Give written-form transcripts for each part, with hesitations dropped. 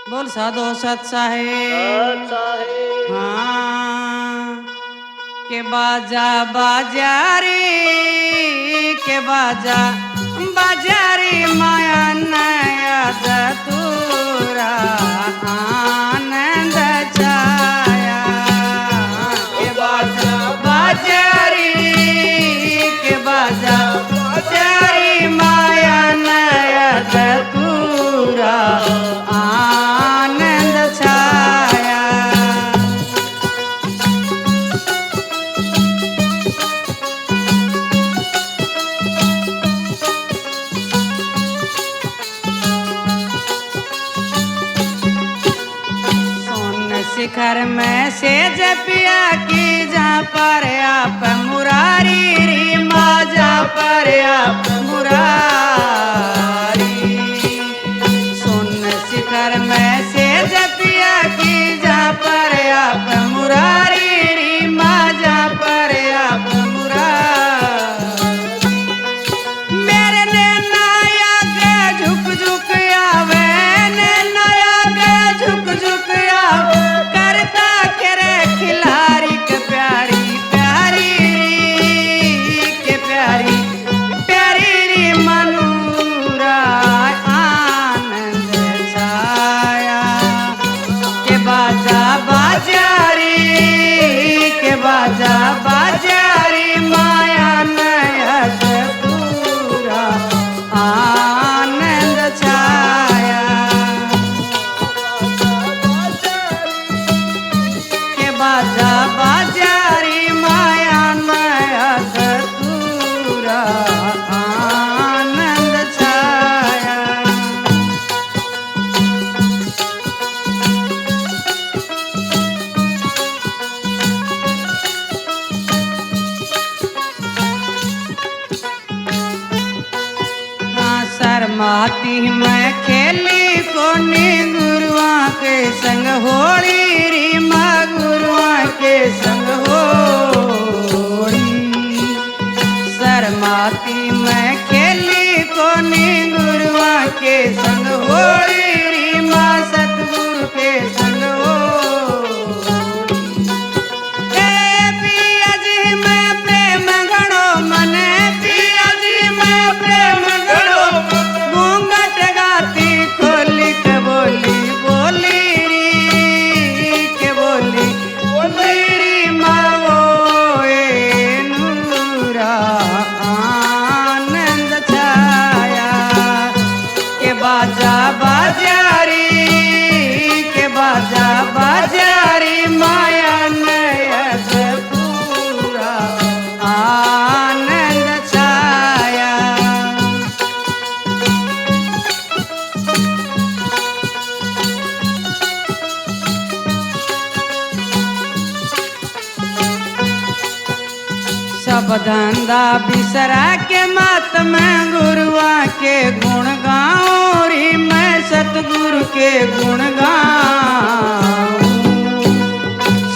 बोल साधो सत साहेब। हाँ के बाजा बाजा रे के बाजा बाजा रे माया नया दतूरा आनंद छाया के बाजा बाजा रे के बाजा बाजा रे माया नया दतूरा आनंद छाया। सोन शिखर में से जपिया की जा पर आप मुरारी री माजा पर आप मुरारी सोन शिखर में से जपिया की जा पर आप मुरारी री माजा पर आप मुरारी मेरे नैना के झुक झुक आवे नैना के झुक झुक आवे करता करे खिलारी के प्यारी प्यारी के प्यारी प्यारी री मनूरा आनंद छाया के बाजा बाजा रे के बाजा बाजा रे माया नया पूरा आनंद छाया के बाजा बाजा रे माया नया पूरा आनंद छाया। शर्माती मैं खेली कोनी गुरुआ के संग होली री माँ गुरुआ के संग होली शर्माती मैं खेली कोनी गुरुआ के संग होली री माँ सतगुरु के संग होली पिया जी मैं प्रेम गणो मने पिया जी मैं प्रेम गणो घूंघट गाती खोली के बोली बोली री के बोली री माओ नूरा आनंद छाया के बाजा बाजा रे के बाजा बाजा रे माया नया पूरा आनंद छाया। सब धंधा बिसरा के मत मैं गुरुआ के गुण गाऊं री मैं सतगुरु के गुण गाऊं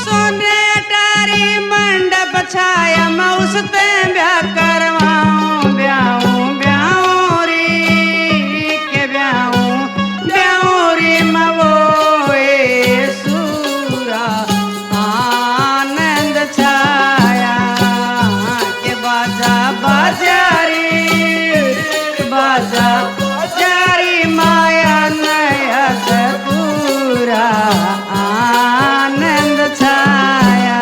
सोने टारी मंडप छाया मैं उसते ब्याह करवाऊं ब्याहूं ब्याहूं री के ब्याहूं ब्याहूं री मैं वो सूरा आनंद छाया के बाजा बाजा रे बाजा बाजा रे माया नया पूरा आनंद छाया।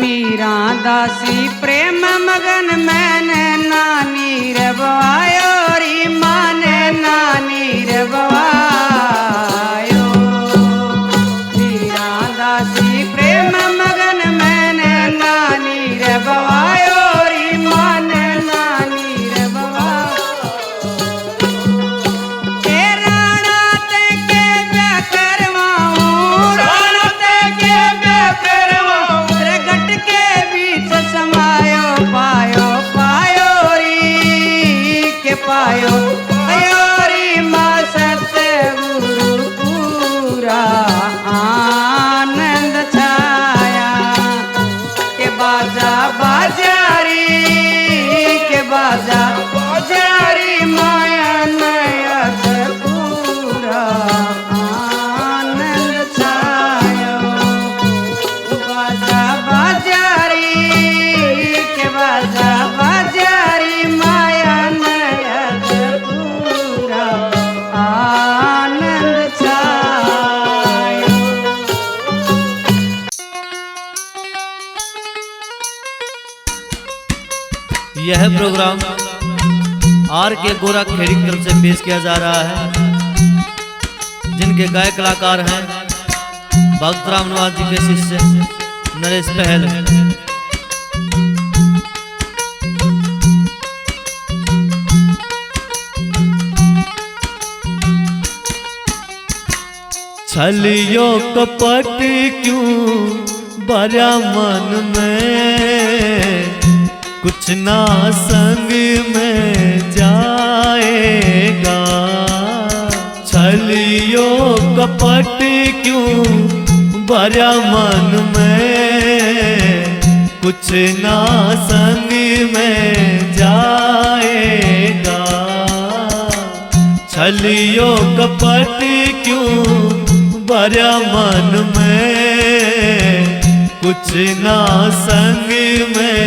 मीरा दासी प्रेम मगन मैंने नानी रवायो री माने नानी रवायो मीरा दासी प्रेम मगन मैंने नानी रवायो री माने नानी रवायो राणा ते के ब्याह करवाऊं राणा ते के ब्याह करवाऊं रगट के बीच समायो पायो पायो री के यह प्रोग्राम आर के गोरा खेड़ी की तरफ से पेश किया जा रहा है, जिनके गायक कलाकार हैं भक्त राम निवास जी के शिष्य नरेश पहल। छलियो कपट क्यों भरा मन में, कुछ ना संग में जाएगा। छलियो कपट क्यों भरा मन में, कुछ ना संग में जाएगा। छलियो कपट क्यों भरा मन में, कुछ ना संग में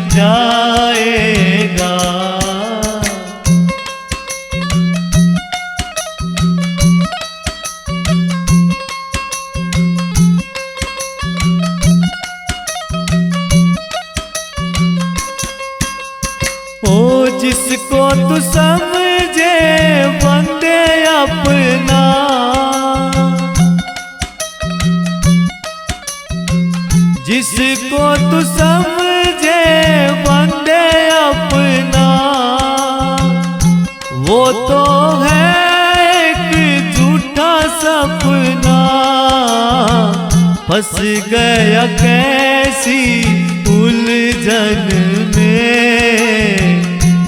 जाएगा। ओ जिसको तू समझे बंदे अपना, जिसको तू समझे बंदे अपना, वो तो है एक झूठा सपना। फंस गया कैसी उलझन में,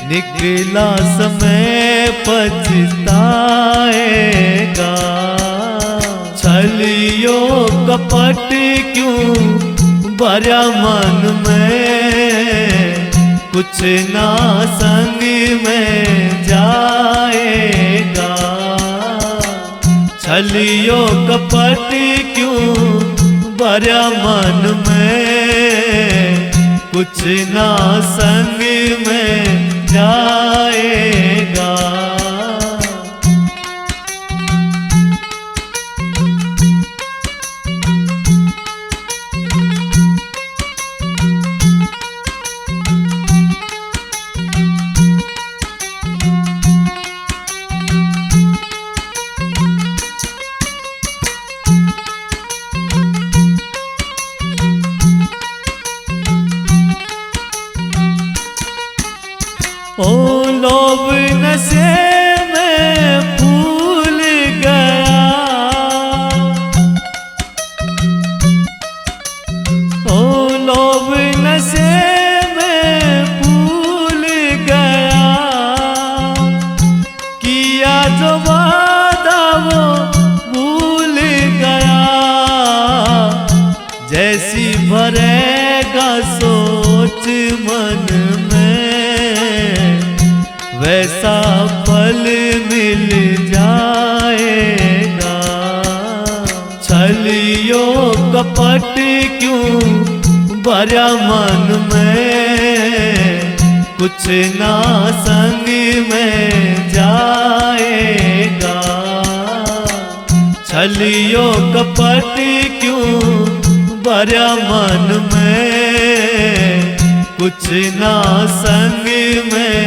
निकला समय पछताएगा। छलियो कपट क्यों भरा मन में, कुछ ना संग में जाएगा। छलियो कपट क्यों भरा मन में, कुछ ना संग में जाएगा। ओ लोभ नशे में भूल गया, ओ लोभ नशे में भूल गया। किया जो वादा वो भूल गया, जैसी भरेगा सोच मन में, वैसा फल मिल जाएगा। छलियो कपट क्यों भरा मन में, कुछ ना संग में जाएगा। छलियो कपट क्यों भरा मन में, कुछ ना संग में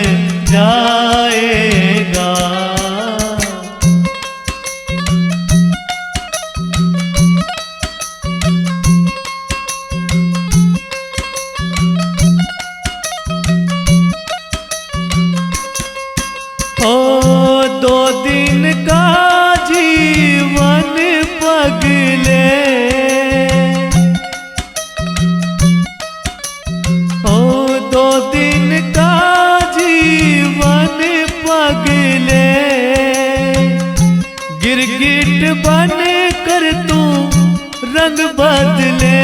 जाएगा। ओ दो दिन का जीवन पगले, ओ दो दिन का जीवन पगले। गिरगिट बन कर तू रंग बदले,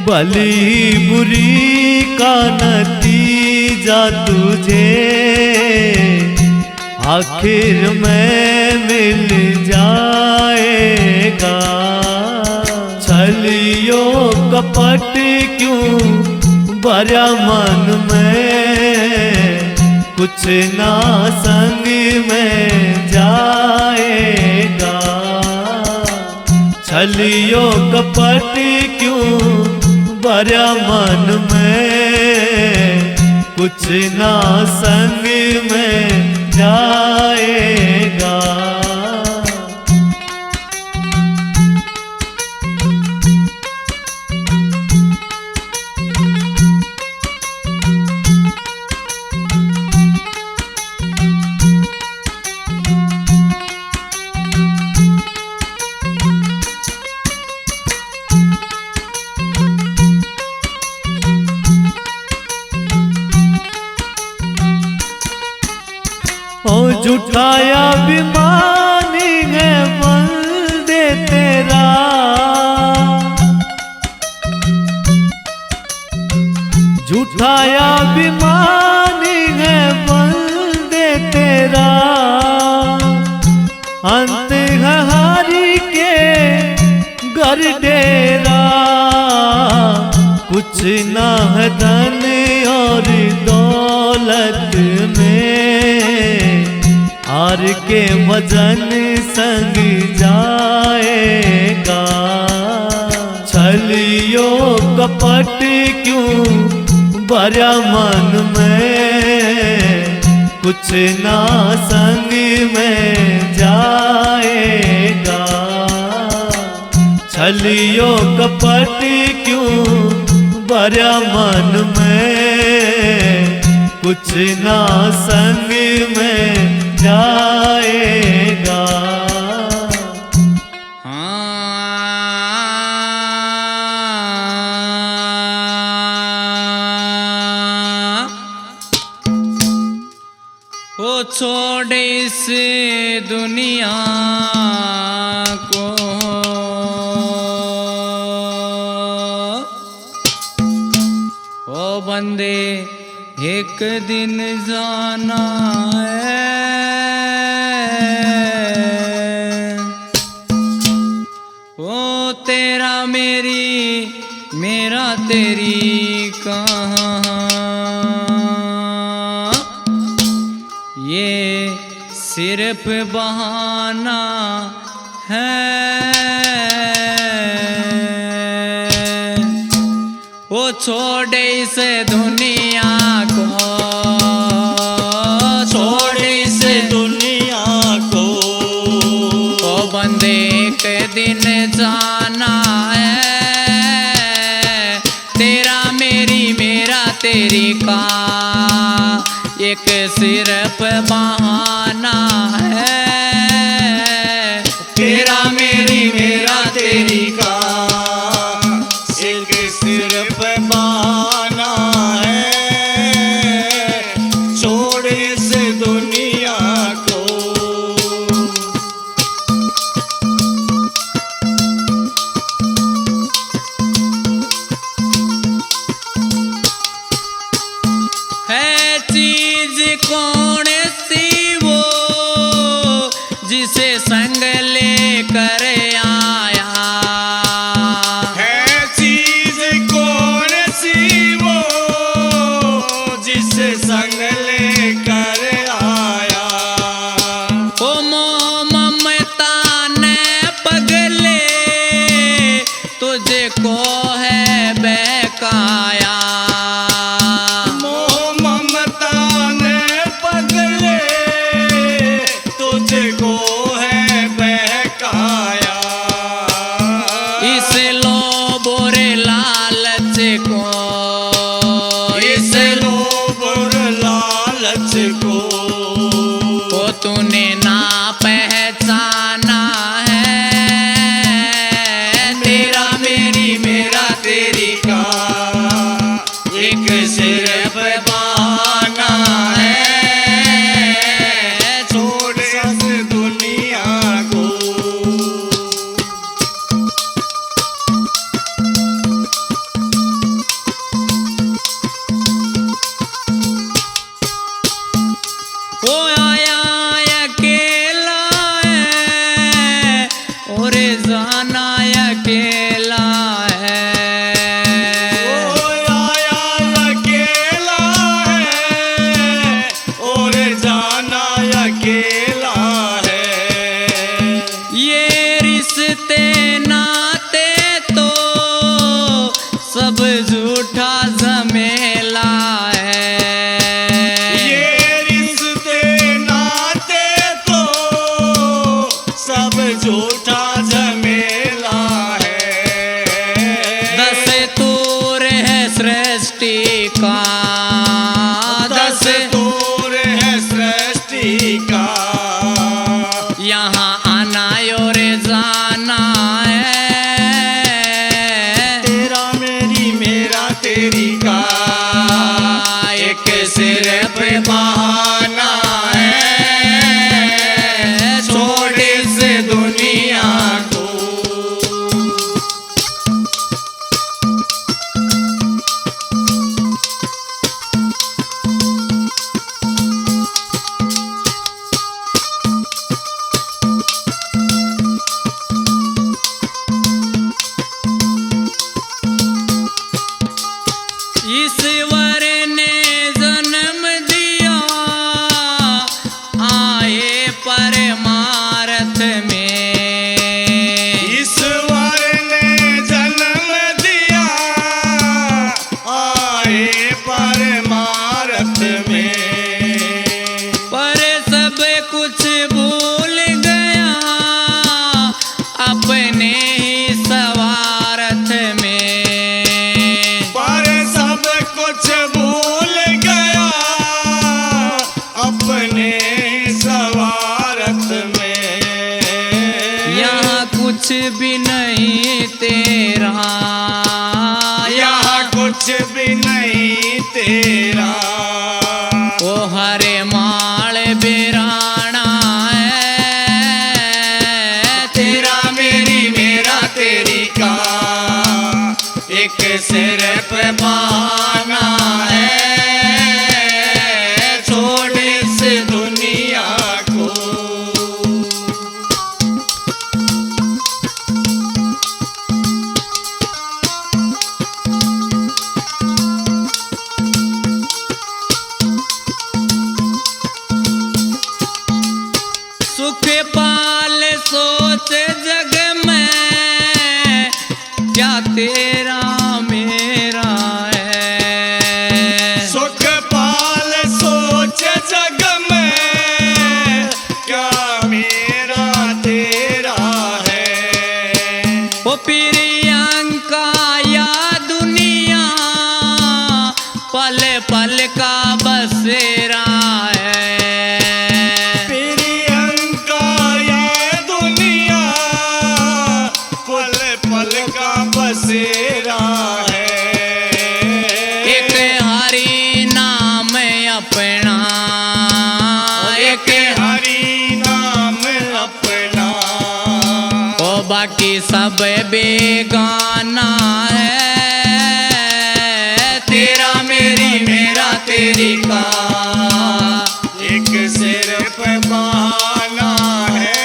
भली बुरी का नतीजा तुझे आखिर में मिल जाएगा। छलियो कपट क्यों भरा मन में, कुछ ना संग में जाएगा। छलियो कपट क्यों भरा मन में, कुछ ना संग में जाएगा। ओ जुठाया अभिमानी है बंदे तेरा, जुठाया अभिमानी है बंदे तेरा। अंत है हारी के घर डेरा, कुछ ना है धन और दौलत में, हार के वजन संग जाएगा। छलियो कपट क्यों भरा मन में, कुछ ना संग में जाएगा। छलियो कपट क्यों भरा मन में, कुछ ना संग में जाएगा। वो छोड़े इस दुनिया को, ओ बंदे एक दिन जाना है। ओ तेरा मेरी मेरा तेरी कहाँ, ये सिर्फ बहाना है। वो छोड़े इस दुनिया को, छोड़े इस दुनिया को, ओ बंदे एक दिन जाना है। तेरा मेरी मेरा तेरी का एक सिर्फ बहाना है। तेरा मेरी मेरा तेरी का एक सिर्फ बहाना है। छोड़ इस दुनिया को, है चीज कौन सी वो जिसे संग लेकर आया। है चीज कौन सी वो जिसे संग लेकर आया। ओ मोह ममता ने पगले तुझे को है बहकाया। तुझको है बहकाया। झूठा झमेला है। दस्तूर है सृष्टि का, दस्तूर है सृष्टि का। यहाँ आना और जाना है, तेरा मेरी मेरा तेरी का। एक सिर पे बहाना है, छोड़ इस दुनिया को। ईश्वर ने जन्म दिया आए परमार्थ में। ईश्वर ने जन्म दिया आए परमार्थ में। पर सब कुछ भूल गया अपने ही स्वार्थ में। पर सब कुछ भूल गया अपने स्वार्थ में। यहाँ कुछ भी नहीं तेरा, यहाँ कुछ भी नहीं तेरा। ओ हरे माल बिराना है, तेरा मेरी मेरा तेरी का। एक सिर पे बहाना है, छोड़ इस दुनिया को। सुख पाल सोच जग में क्या तेरा मेरा है। सुख पाल सोच जग में क्या मेरा तेरा है। ओ प्रियंका या दुनिया पल पल का बसेरा है। प्रियंका ये दुनिया पल पल का बसेरा है। एक हरि नाम अपना, एक हरि नाम अपना। ओ बाकी सब बेगाना है, तेरा मेरी मेरा तेरी का। एक सिर पे बहाना है,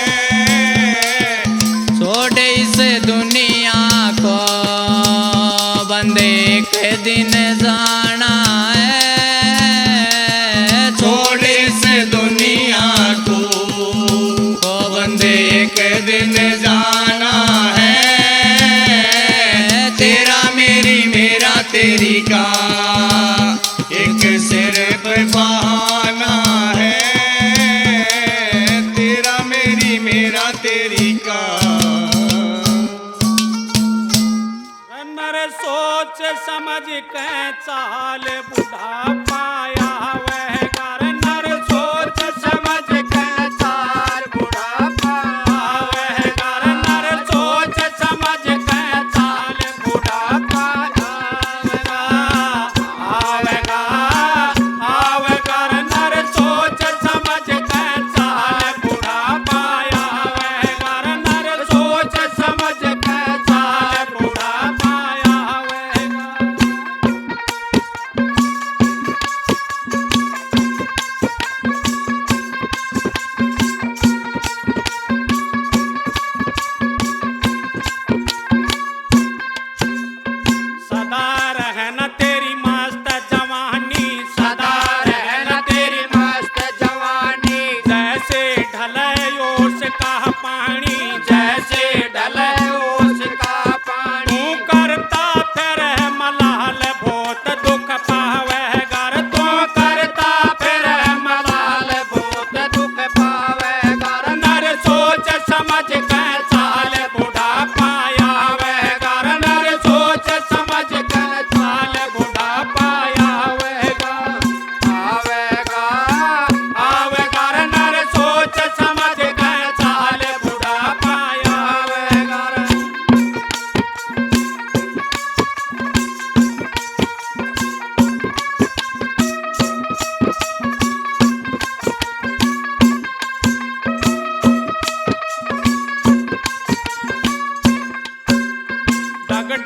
छोड़ इस दुनिया को बंदे एक दिन जाना है। छोड़ इस दुनिया को बंदे एक दिन जाना है। तेरा मेरी मेरा तेरी का। एक सिर पे बहाना है, तेरा मेरी मेरा तेरी का। नर सोच समझ के चाल बुढ़ा पाया वह कर। नर सोच समझ के चाल बुढ़ा पाया वह कर। नर सोच समझ के चाल बुढ़ा पाया आवेगा आवेगा। नर सोच समझ के चाल बुढ़ा पाया वह कर। नर सोच समझ के चाल बुढ़ा पाया वह कर।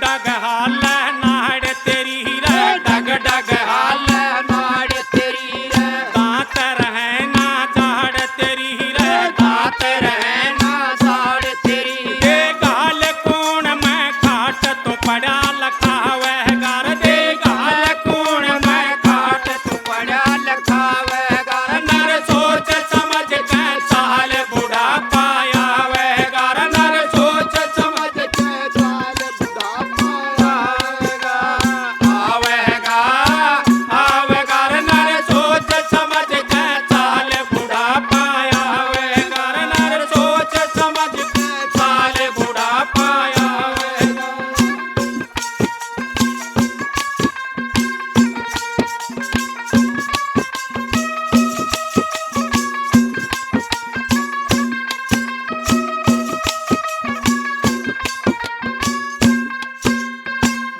डग हाल नाड़ तेरी रे डग डग हाल नाड़ तेरी रे दांत रहे ना झाड़ तेरी रे दांत रहे ना झाड़ तेरी दे गाल कौन मैं खाट तो पड़ा लखावे घर दे गाल कौन मैं खाट तो पड़ा लखावे घर नर सोच समझ के चाल बुढ़ा पाया वे घर नर सोच समझ के चाल बुढ़ा पाया आवेगा आवेगा नर सोच समझ के चाल बुढ़ा पाया वे घर नर सोच समझ के चाल बुढ़ा पाया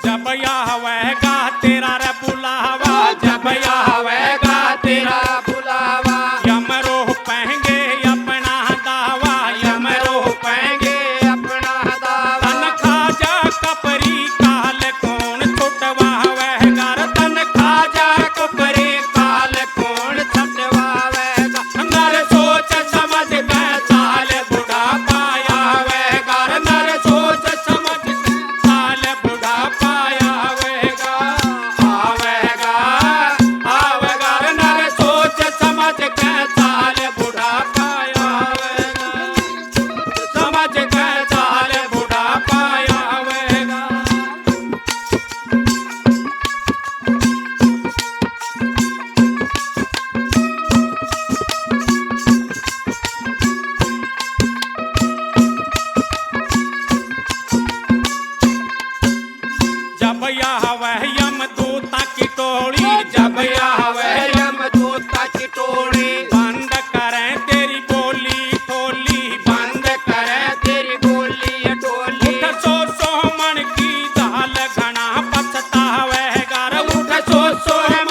जब आवेगा तेरा रे बुलावा जब आवेगा तेरा बुलावा यमरो पहंगे अपना दावा यमरो पहंगे अपना दावा तन खाजा कपरी काल कौन छुटवावेगा तन खाजा कपरी काल कौन छुटवावेगा नर सोच समझ के चाल बुढ़ा पाया वेगा नर सोच समझ के चाल बुढ़ा पाया वेगा आवेगा आवेगा नर सोच समझ के चाल बुढ़ा पाया वेगा समझ के चाल बुढ़ा पाया वेगा जब वह यम दूता की टोली जब वह यम दूता की टोली बंद करें तेरी बोली टोली बंद करें तेरी बोली टोली उठ सो मन की जाल घना पछतावेगा उठ सो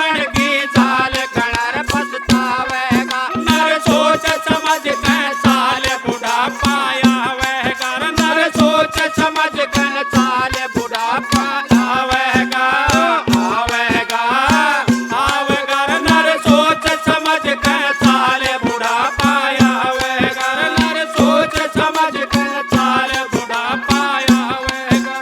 मन की जाल घना पछतावेगा नर सोच समझ के साल बुढ़ा पाया वेगा नर सोच समझ के साल बुढ़ा पाया आवेगा आवेगा आवेगा नर सोच समझ के साल बुढ़ा पाया आवेगा नर सोच समझ के साल बुढ़ा पाया आवेगा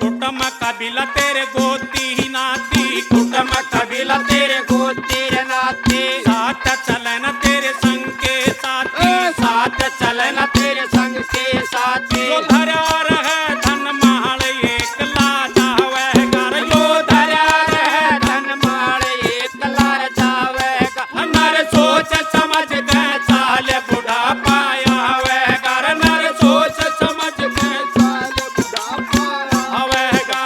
कुटुम कबीला तेरे गोती नाती कुटुम कबीला तेरे गोती नाती साथ चलन तेरे संग के साथी साथ चलन तेरे संग के साथी जो धरा रहे धन माल एक ला जावे घर जो धरा रहे धन माल एक ला जावे नर सोच समझ के चाल बुढ़ा पाया वे घर नर सोच समझ के चाल बुढ़ा पाया आवेगा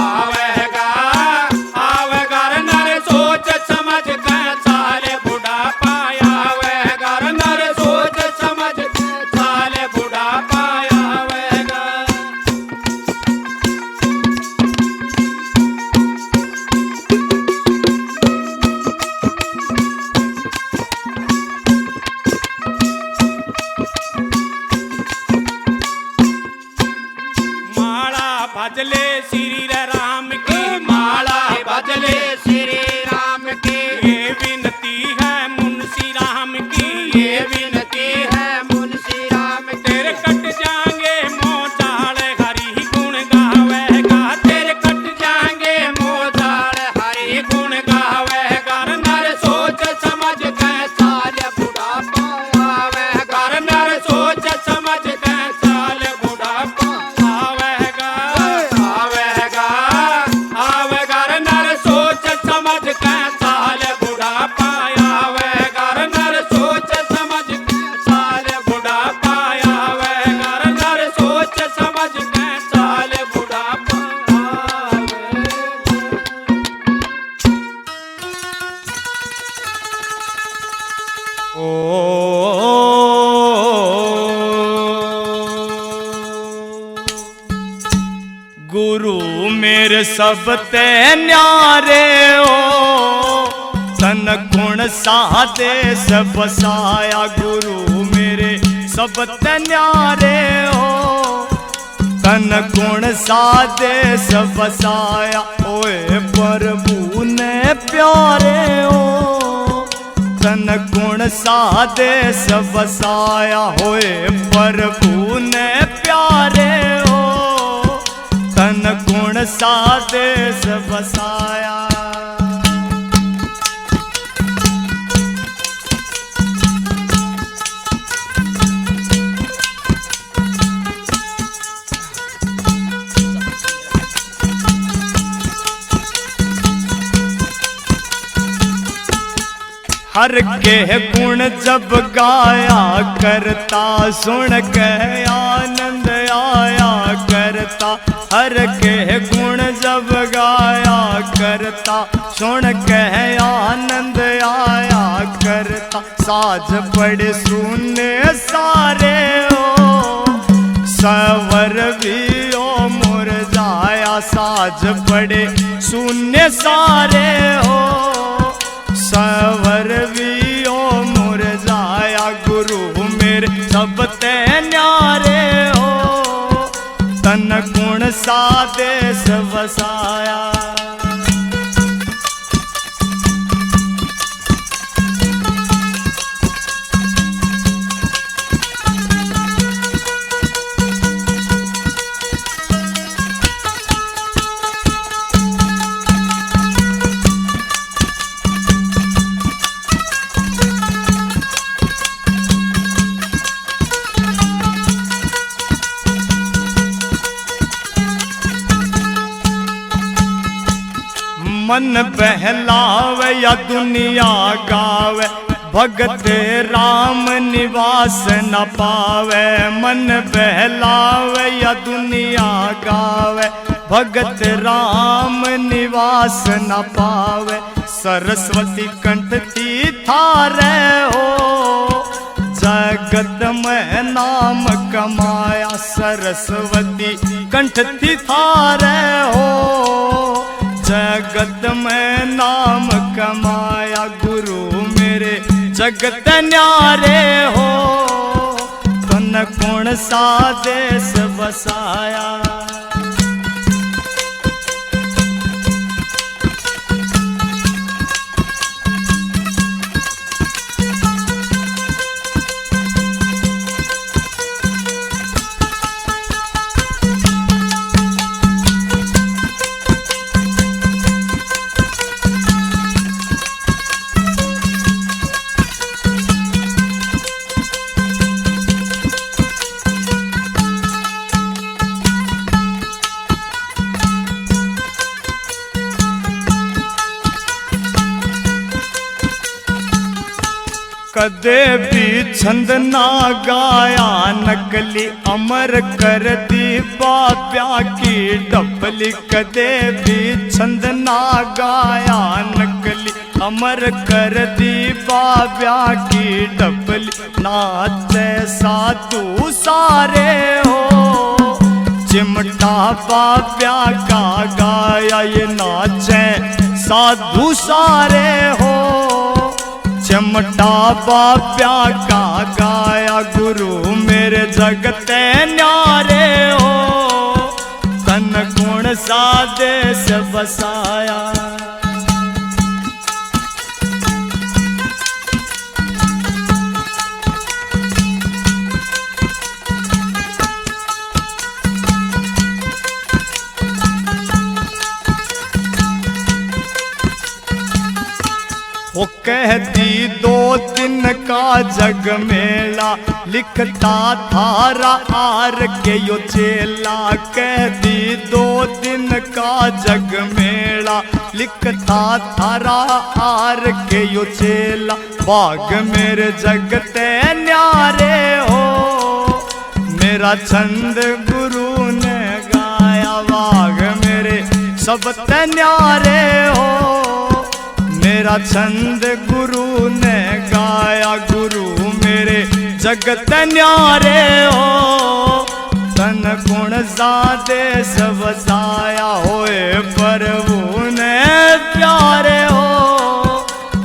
आवेगा आवेगा नर सोच समझ के चाल बुढ़ा पाया आवेगा नर सोच समझ के चाल बुढ़ा पाया आवेगा माला भजले श्री राम की माला भजले श्री राम की ये विनती है मुंशी राम की ये विनती है मुंशी राम तेरे कट जाएंगे मोजाल हरि गुण गावेगा तेरे कट जाएंगे मोजाल हरि गुण गावेगा नर सोच समझ के चाल बुढ़ा पाया वेगा नर सोच समझ के चाल बुढ़ा पाया वेगा आवेगा गुरु मेरे सब ते न्यारे हो, तन गुण साधे सब बसाया। गुरु मेरे सब ते न्यारे हो, तन गुण साधे सब बसाया। ओए प्रभु ने प्यारे हो, तन गुण साधे सब बसाया। होए प्रभु ने प्यारे हो, तन गुण साधे सब बसाया। हर के गुण जब गाया करता, सुन के आनंद आया करता। हर के गुण जब गाया करता, सुन के आनंद आया करता। साज बड़े सुने सारे हो, सवर भी ओ मुरझाया। साज बड़े सुने सारे हो, सवर भी ओ मुरझाया। गुरु मेरे सब ते न्यारे हो, तन गुण साधे सब बसाया। मन बहलावे या दुनिया गावे, भगत राम निवास न पावे। मन बहलावे या दुनिया गावे, भगत राम निवास न पावे। सरस्वती कंठ थी थारे हो, जगत में नाम कमाया। सरस्वती कंठ थी थारे हो, जगत में नाम कमाया। गुरु मेरे जगत न्यारे हो, तन गुण साधे सब बसाया। कदे भी छंद ना गाया नकली, अमर कर दी बाप्या की डबली। कदे भी छंद ना गाया नकली, अमर कर दी बाप्या की डबली। नाचे साधु सारे हो, चिमटा बाप्या का गाया। ये नाचे साधु सारे हो, चिमटा बाप्या का गाया। गुरु मेरे जगत न्यारे हो, तन गुण साधे सब बसाया। वो कहती दो दिन का जग मेला, लिखता थारा आर के यो चेला। कहती दो दिन का जग मेला, लिखता थारा आर के यो चेला। बाग मेरे जगते न्यारे हो, मेरा छंद गुरु ने गाया। बाग मेरे सब ते न्यारे हो, मेरा छंद गुरु ने गाया। गुरु मेरे जगत न्यारे हो, तन गुण सा देश बसाया होए प्रभु ने प्यारे हो,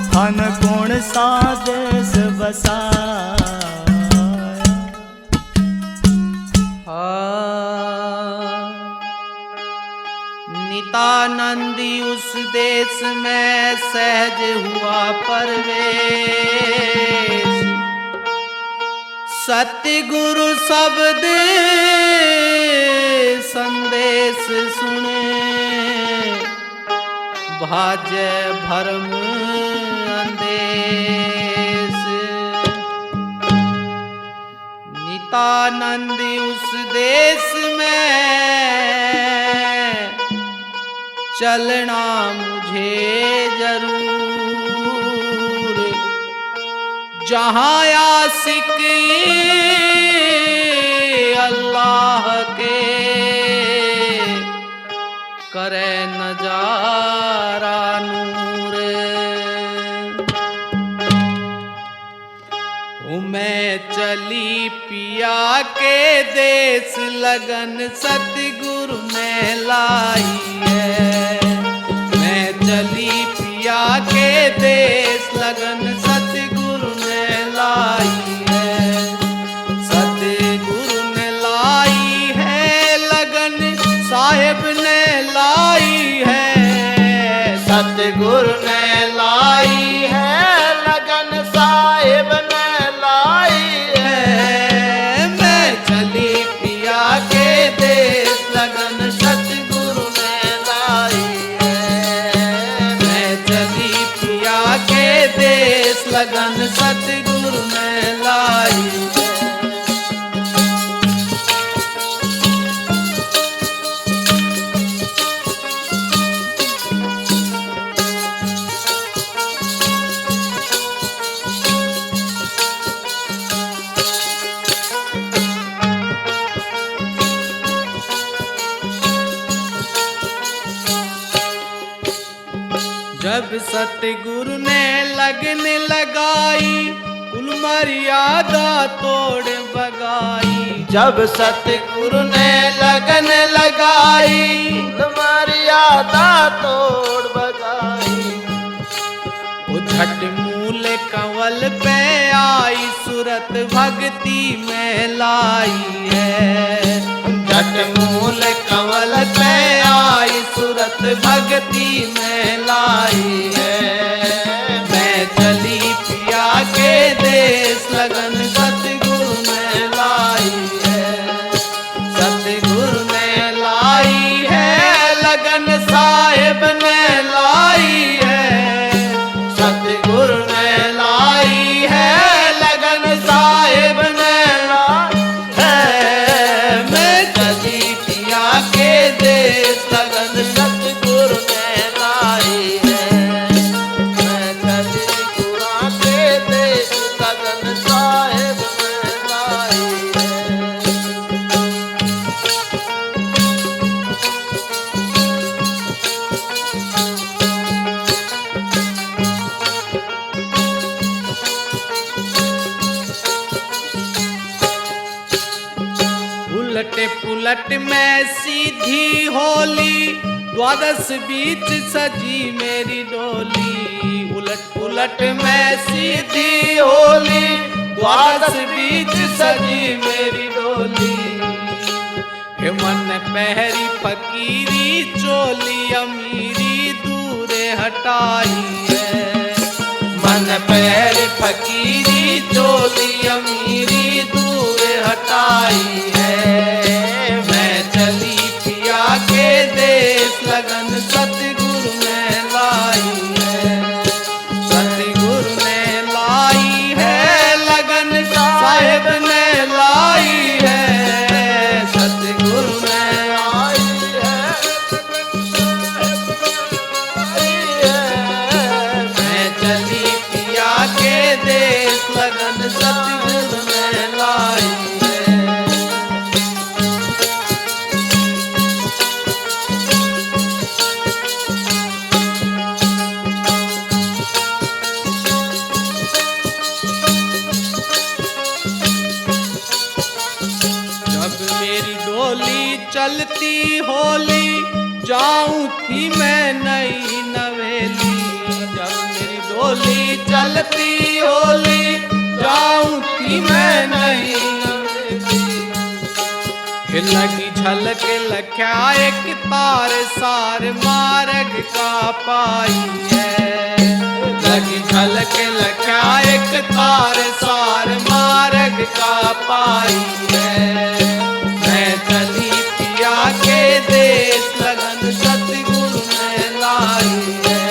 धन कौन सा देश बसाया। नितानंदी उस देश में सहज हुआ परवेश, सतगुरु शब्द संदेश सुने, भाजे भरम अंदेश। नितानंदी उस देश में चलना मुझे जरूर, जहाँ आशिक अल्लाह के करे नजारा नूर। मैं चली पिया के देश लगन सतगुरु ने लाई है, मैं चली पिया के देश लगन सतगुरु ने लाई है, सतगुरु ने लाई है लगन साहिब ने लाई है, सतगुरु ने लाई है लगन साहिब ने लाई है। मैं चली पिया के देश लगन सतगुरु ने लाई है, मैं चली पिया के देश लगन सतगुरु ने लाई है। जब सतगुरु ने लगन लगाई कुल मर्यादा तोड़ बगाई, जब सतगुरु ने लगन लगाई कुल मर्यादा तोड़ बगाई। वो झट मूल कंवल पे आई सूरत भक्ति में लाई है, झट मूल कंवल पे आई सूरत भक्ति में लाई है। मैं चली पिया के देश लगन सतगुरु ने लाई है, सतगुरु ने लाई है लगन साहिब ने लाई है, सतगुरु ने लाई है लगन साहिब ने लाई है। मैं चली पिया के देश लगन सतगुरु ने लाई है, मैं चली गुरा के देश लगन साहिब ने लाई है। उलट पुलट में सीधी होली, द्वादश बीच सजी मेरी डोली। उलट पुलट में सीधी होली, द्वादश बीच सजी मेरी डोली। हे मन पहरी फकीरी चोली अमीरी दूरे हटाई है, मन पहरी फकीरी चोली अमीरी दूरे हटाई है। मैं चली पिया के देश लगन सतगुरु ने लाई है, सतगुरु ने लाई है लगन साहिब ने लाई है, सतगुरु ने लाई है। मैं चली पिया के देश लगन सतगुरु ने लाई है, मेरी डोली चलती होली जाऊं थी मैं नई नवेली। जब मेरी डोली चलती होली जाऊं थी मैं नई नवेली। लगी झलक लख्या एक तार सार मार्ग का पाई है। लगी झलक लख्या एक तार सार मार्ग का पाई है। मैं चली पिया के देश लगन सतगुरु ने लाई है।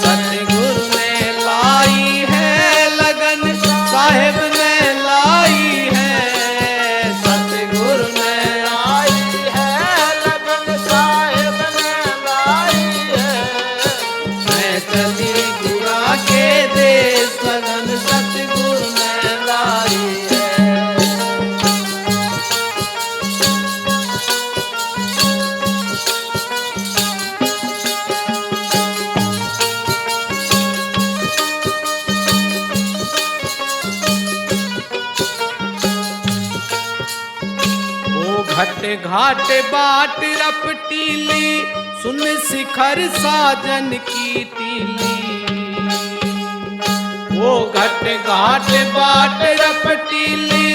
सतगुरु ने लाई है लगन साहेब ने लाई है। सतगुरु ने लाई है लगन साहेब ने लाई है। मैं चली गुरा के देश लगन सतगुरु ने लाई है। घट घाट बाट रपटीली सुन शिखर साजन की तीली। वो घट घाट बाट रपटीली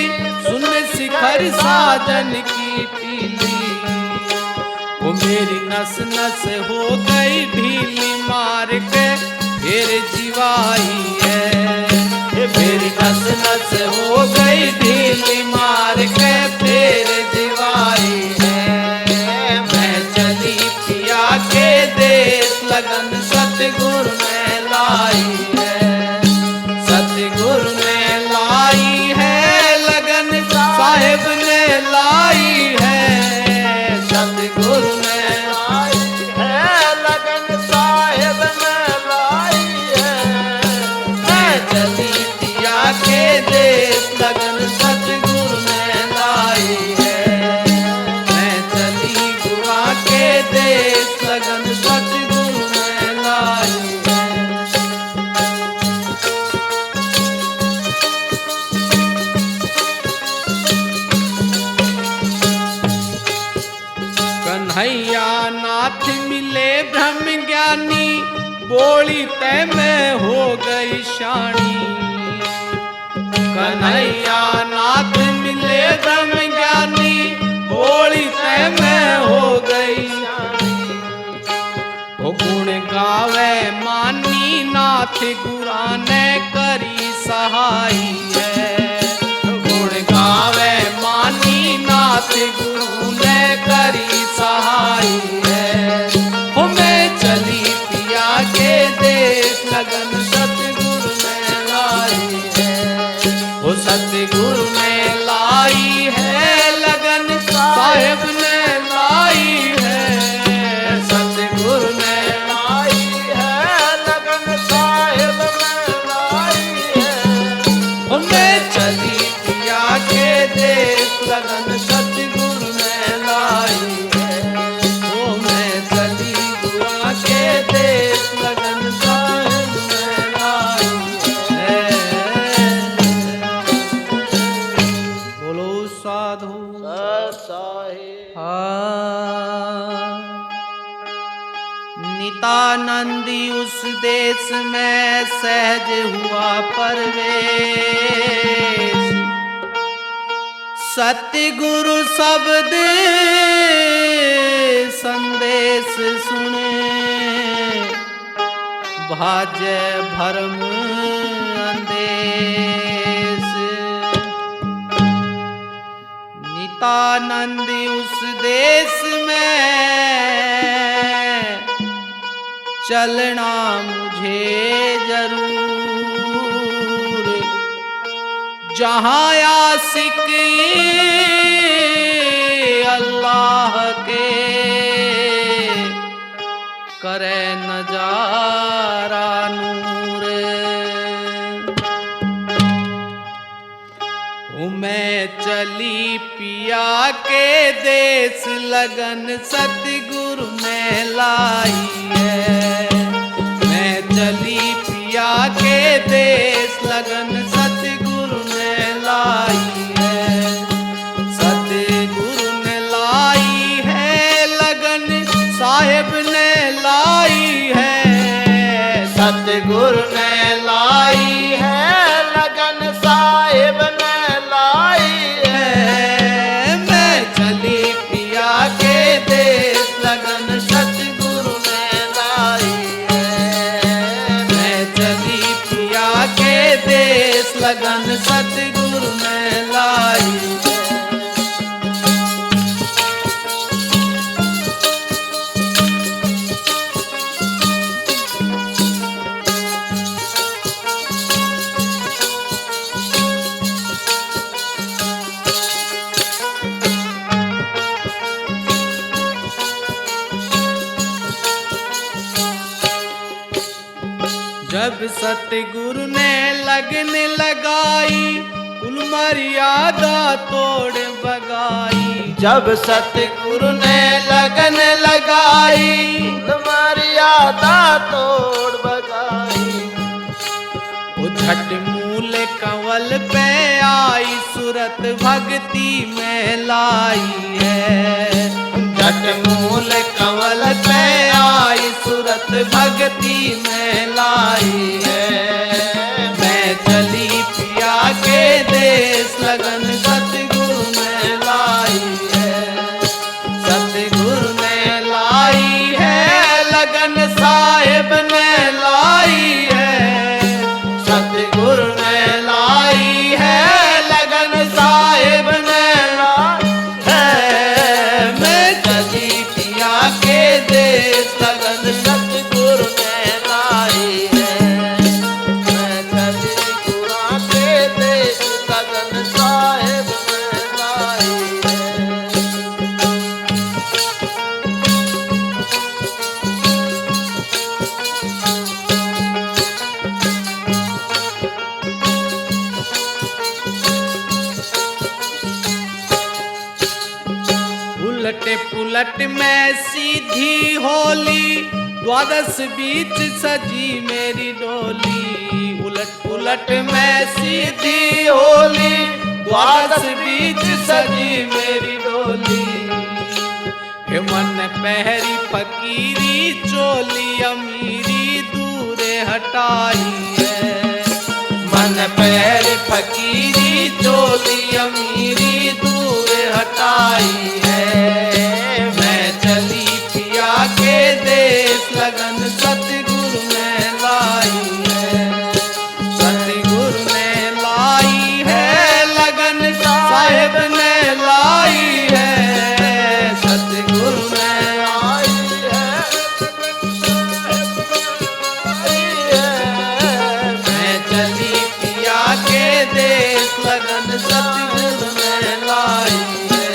सुन शिखर साजन की तीली। वो मेरी नस नस हो गई ढीली मार के फिर जीवाई है। मेरी नस नस हो गई ढीली मार के फिर जीवाई है। मैं चली पिया के देश लगन सतगुरु ने लाई है। सतगुरु ने लाई है लगन साहेब ने लाई है। सतगुरु ने लाई है लगन साहेब ने लाई है। मैं चली पिया के देश लगन सतगुरु ने लाई है। मैं चली गुआ के देश लगन सतगुरु ने लाई है। कन्हैया नाथ मिले ब्रह्म ज्ञानी बोली तय में हो गई शानी। कन्हैया नाथ मिले ब्रह्म ज्ञानी बोली तय में हो गई शानी। वो गुण गावे मानी नाथ गुरा ने करी सहाई है। गुण गावे मानी नाथ गुरु ने करी सहाई है। हो मैं चली पिया के देश लगन सतगुरु ने लाई है। वो सतगुरु ने लाई है लगन साहेब ने लाई है। सतगुरु ने लाई है लगन साहेब ने लाई है। वो मैं चली पिया के देश लगन सतगुरु ने लाई है। वो मैं चली गुआ के देश लगन साहेब ने लाई है। बोलो साधु नितानंदी उस देश में सहज हुआ परवेश। सतगुरु शब्द संदेश सुने भाजे भरम अंदेश। नितानंदी उस देश में चलना मुझे जरूर। जहाँ आशिक अल्लाह के करे नजारा नूर। मैं चली पिया के देश लगन सतगुरु ने लाई है। मैं चली पिया के देश लगन सतगुरु ने लाई है। सतगुरु सतगुरु ने लाई है लगन साहिब ने लाई है। मैं चली पिया के देश लगन सतगुरु ने लाई है। मैं चली पिया के देश लगन सतगुरु ने लाई है। जब सतगुरु ने लगन लगाई कुल मर्यादा तोड़ बगाई। जब सतगुरु ने लगन लगाई कुल मर्यादा तोड़ बगाई। वो झट मूल कंवल पे आई सूरत भक्ति में लाई है। झट मूल कंवल पे आई सूरत भक्ति में लाई है। मैं चली पिया के देश लगन सतगुरु ने लाई है। सतगुरु ने लाई है लगन साहिब ने लाई है। सतगुरु ने लाई है लगन साहिब ने लाई है। मैं चली पिया के देश लगन सतगुरु ने लाई है। मैं चली गुरा के देश लगन साहिब ने लाई है। उलट पुलट में सीधी होली द्वादश बीच सजी मेरी डोली। उलट पुलट में सीधी होली द्वादश बीच सजी मेरी डोली। हे मन पहरी फकीरी चोली अमीरी दूरे हटाई है। मन पहरी फकीरी चोली अमीरी दूरे हटाई है। मैं चली पिया के देश लगन सतगुरु ने लाई है। सतगुरु ने लाई है लगन साहिब ने लाई है। सतगुरु ने लाई है मैं चली पिया के देश लगन सतगुरु ने लाई है।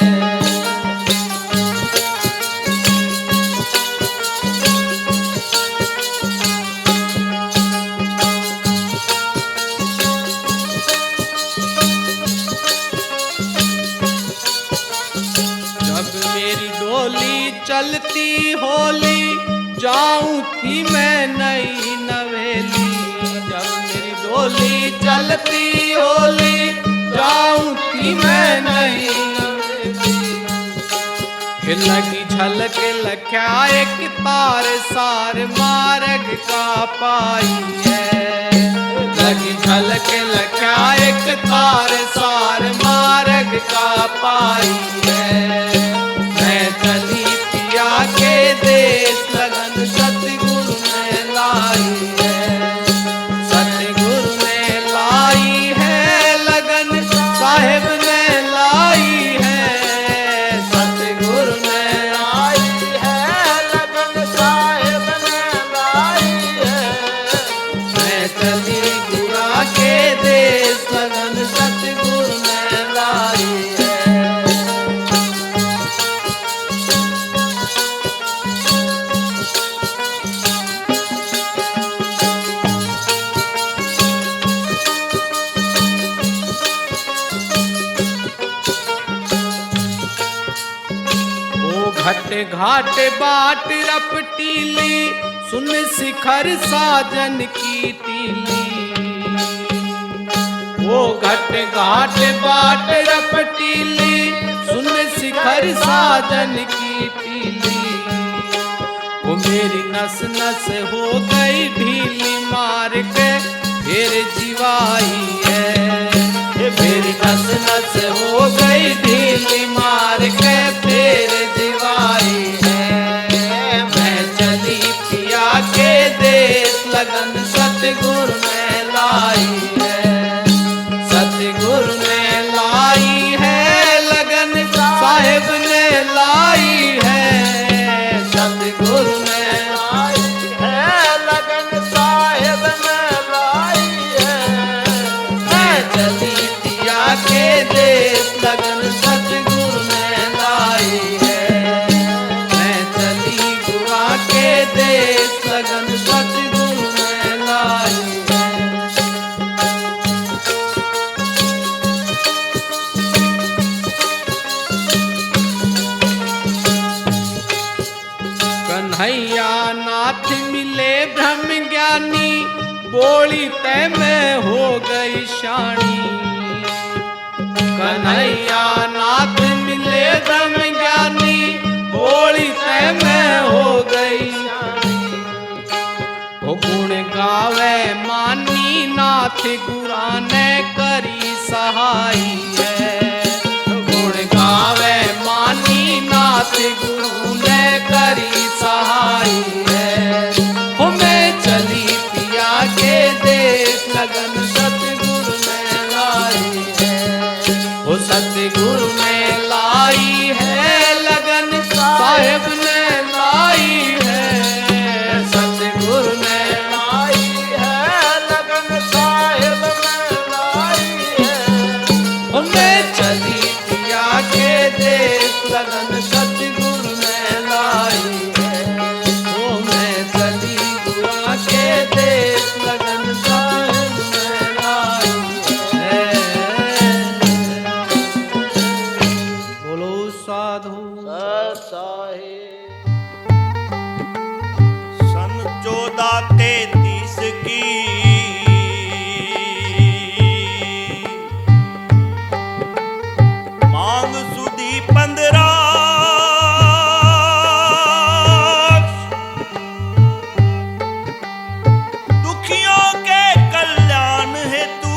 जब मेरी डोली चलती होली जाऊं थी मैं नई नवेली। जब मेरी डोली चलती होली जाऊं थी मैं नई नवेली। लगी झलक लख्या एक तार सार मार्ग का पाई है। लगी झलक लख्या एक तार सार मार्ग का पाई है। मैं चली पिया के देश लगन सतगुरु ने लाई है। सतगुरु ने लाई है लगन साहिब ने लाई है। सतगुरु ने लाई है लगन साहिब ने लाई है। मैं चली गुरा के देश लगन सतगुरु ने लाई है। घट घाट बाट रपटीली सुन शिखर साजन की टीली। वो घट घाट बाट रपटीली सुन शिखर साजन की टीली। वो मेरी नस नस हो गई ढीली मार के फिर जीवाई है। मेरी नस नस हो गई ढीली मार के फिर जीवाई है। मैं चली पिया के देश लगन सतगुरु ने लाई है। सतगुरु ने लाई है लगन साहिब ने लाई है। सतगुरु ने लाई है लगन साहिब ने लाई है। मैं चली पिया के देश लगन सतगुरु ने लाई है। मैं चली गुआ के देश लगन सतगुरु ने लाई है। कन्हैया नाथ मिले ब्रह्म ज्ञानी बोली तय में हो गई शानी। कन्हैया नाथ मिले ब्रह्म ज्ञानी बोली तय में हो गई शानी। वो गुण गावे मानी नाथ गुरा ने करी सहाई है। गुण गावे मानी नाथ गुरु ने करी सहाई है। हो मैं चली पिया के देश लगन सतगुरु ने लाई है। हो सतगुरु ने लाई है लगन साहिब ने लाई है। सतगुरु ने लाई है लगन साहिब ने लाई है। हो मैं चली पिया के देश लगन सतगुरु ने लाई है। ओ मैं चली गुआ के देश लगन साहिब ने लाई है। बोलो साधु साहिब। सन 1433 की मांग सुधी 15 दुखियों के कल्याण हेतु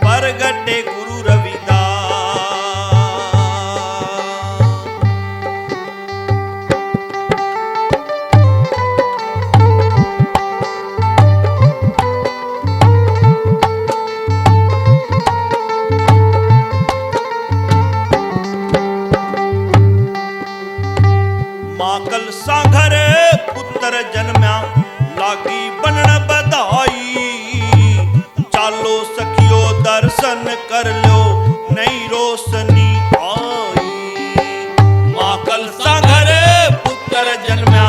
प्रगटे गुरु रविदास। माकल सागर पुत्र जन्म्या लागी बनन बधाई। चालो सखियो दर्शन कर लो नई रोशनी आई। माकल सागर पुत्र जन्म्या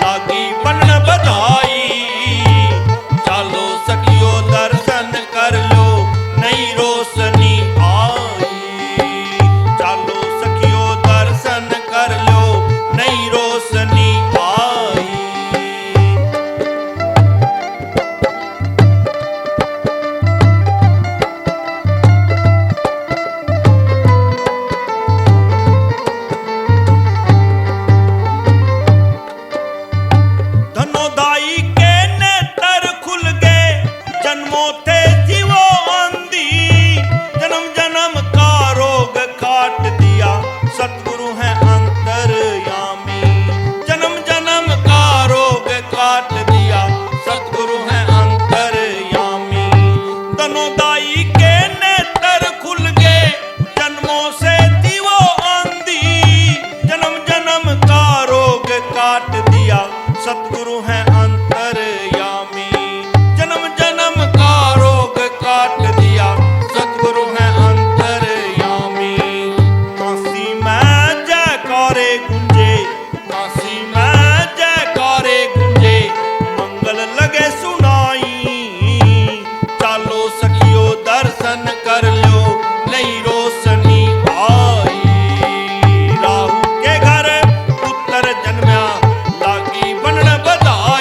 लागी बनन बधाई। चालो सखियो दर्शन कर लो नई रोशनी आई। चालो सखियो दर्शन कर लो नई रोशनी आई। धनोदाई के नेत्र खुल गए जन्मों थे जीवो अंधी। जन्म जन्म का रोग काट दिया सतगुरु है अंतर्यामी। जन्म जन्म का रोग काट दिया सतगुरु है अंतर्यामी। धनोदाई के नेत्र खुल गए जन्मों से जीवो अंधी। जन्म जन्म का रोग काट दिया सतगुरु है अंतर्यामी। जन्म जन्म का रोग काट दिया सतगुरु है अंतर्यामी। काशी में जयकारे गुंजे, काशी में जयकारे गुंजे, मंगल लगे सुनाई। चालो सखियो दर्शन कर लो नई रोशनी आई। राहु के घर पुत्र जन्म्या लागी बनन बधाई।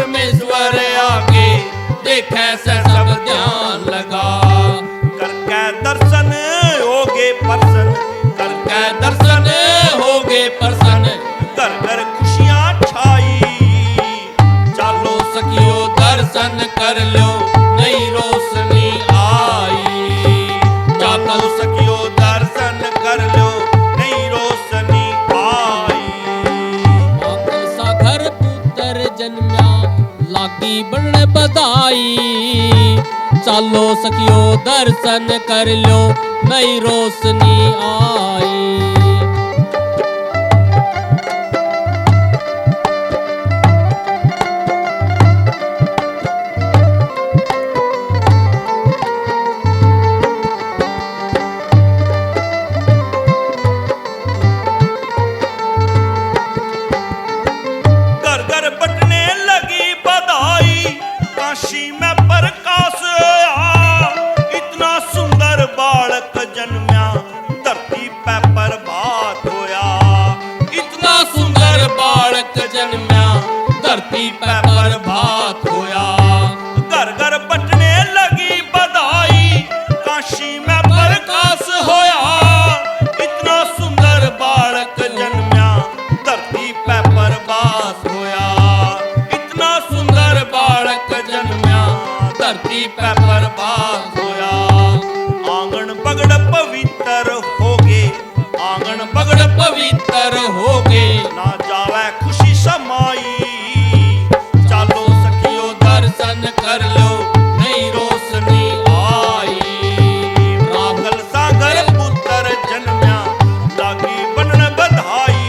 परमेश्वर आगे देखे से सब ध्यान लगा। करके दर्शन होगे प्रसन्न, करके दर्शन होगे प्रसन्न, घर घर खुशियां छाई। चालो सखियो दर्शन कर लो नई रोशनी आई। चालो सखियो दर्शन कर लो नई रोशनी आई। मातल सागर पुत्र जन्म्या लागी बन बधाई। चालो सखियो दर्शन कर लो नई रोशनी आई। घर घर बटने लगी बधाई, काशी में प्रकाश आया। इतना सुंदर बालक जन्म्या धरती पे प्रभात होया। इतना सुंदर बालक जन्म्या धरती पे प्रभात होया। घर घर बटने लगी बधाई, काशी में प्रकाश होया। इतना सुंदर बालक जन्म्या धरती पे प्रभात होया। इतना सुंदर बालक जन्म्या धरती पे प्रभात होया। आंगन बगड़ पवित्र होगे, आंगन बगड़ पवित्र होगे ना जावे खुशी समाई। चालो सखियो दर्शन कर लो नई रोशनी आई। रागल सागर पुत्र जन्म्या लागी बनन बधाई।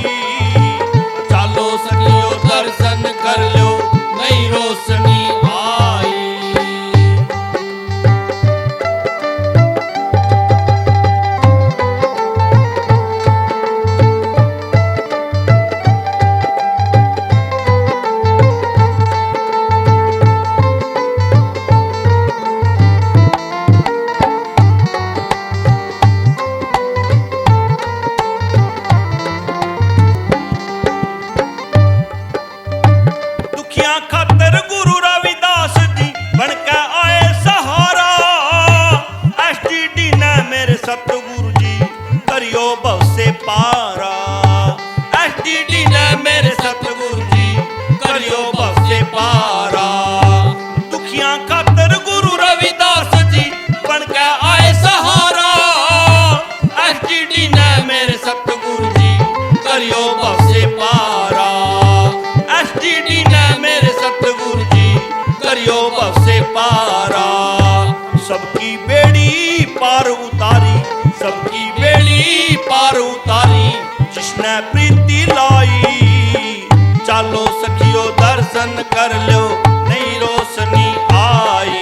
चालो सखियो दर्शन कर लो नई रोशनी आई। दुखियां खातर गुरु रविदास जी बनके आए सहारा। एसटीडी ने मेरे सतगुरु जी करियो भव से पारा। एसटीडी ने मेरे सतगुरु जी करियो भव से पारा। दुखियां खातर गुरु रविदास जी बनके आए सहारा। एसटीडी ने मेरे सतगुरु जी करियो भव से पारा। एसटीडी ने मेरे सतगुरु जी करियो भव से पारा। सबकी बेड़ी पार उतारी, सबकी बेड़ी पार उतारी जिसने प्रीति लाई। चालो सखियो दर्शन कर लो नई रोशनी आई।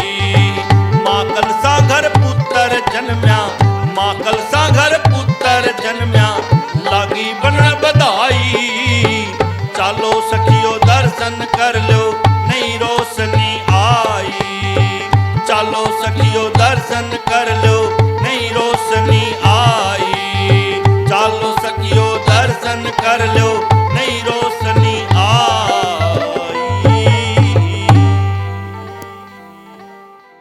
माँ कल सागर पुत्र जन्म्या, माँ कल सागर पुत्र जन्म्या लागी बनन बधाई। चालो सखियो दर्शन कर लो